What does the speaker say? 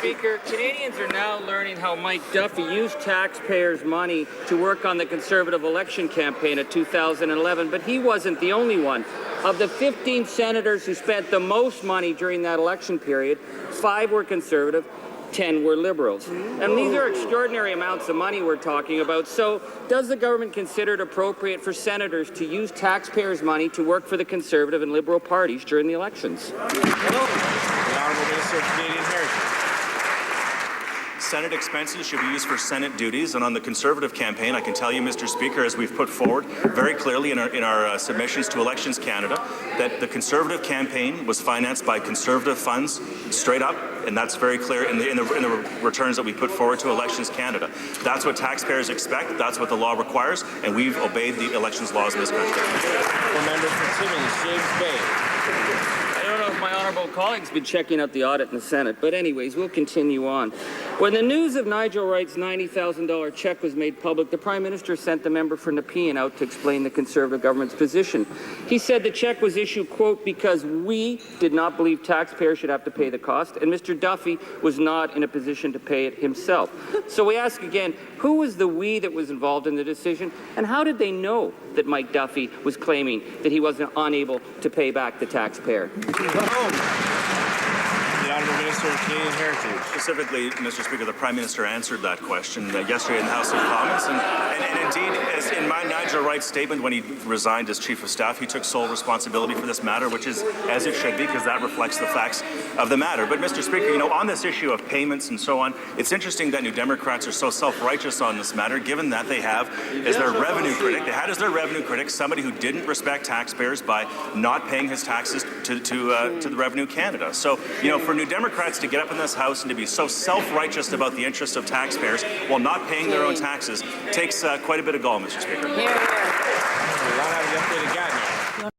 Speaker, Canadians are now learning how Mike Duffy used taxpayers' money to work on the Conservative election campaign of 2011, but he wasn't the only one. Of the 15 senators who spent the most money during that election period, 5 were Conservative, 10 were Liberals. And these are extraordinary amounts of money we're talking about. So does the government consider it appropriate for senators to use taxpayers' money to work for the Conservative and Liberal parties during the elections? The Honourable Minister of Canadian Heritage. Senate expenses should be used for Senate duties, and on the Conservative campaign, I can tell you, Mr. Speaker, as we've put forward very clearly in our submissions to Elections Canada, that the Conservative campaign was financed by Conservative funds, straight up, and that's very clear in the returns that we put forward to Elections Canada. That's what taxpayers expect, that's what the law requires, and we've obeyed the elections laws in this country. The member for Timmins-James Bay. I don't know if my honourable colleague's been checking out the audit in the Senate, but anyways, we'll continue on. When the news of Nigel Wright's $90,000 cheque was made public, the Prime Minister sent the member for Nepean out to explain the Conservative government's position. He said the cheque was issued, quote, because we did not believe taxpayers should have to pay the cost, and Mr. Duffy was not in a position to pay it himself. So we ask again, who was the we that was involved in the decision, and how did they know that Mike Duffy was claiming that he wasn't unable to pay back the taxpayer? The Honourable Minister of Canadian Heritage. Specifically, Mr. Speaker, the Prime Minister answered that question yesterday in the House of Commons, and indeed, as in my Nigel Wright statement when he resigned as Chief of Staff, he took sole responsibility for this matter, which is as it should be, because that reflects the facts of the matter. But, Mr. Speaker, you know, on this issue of payments and so on, it's interesting that New Democrats are so self-righteous on this matter, given that they have as their revenue critic, they had as their revenue critic somebody who didn't respect taxpayers by not paying his taxes to the Revenue Canada. So, you know, for New Democrats to get up in this House and to be so self-righteous about the interests of taxpayers while not paying their own taxes takes quite a bit of gall, Mr. Speaker.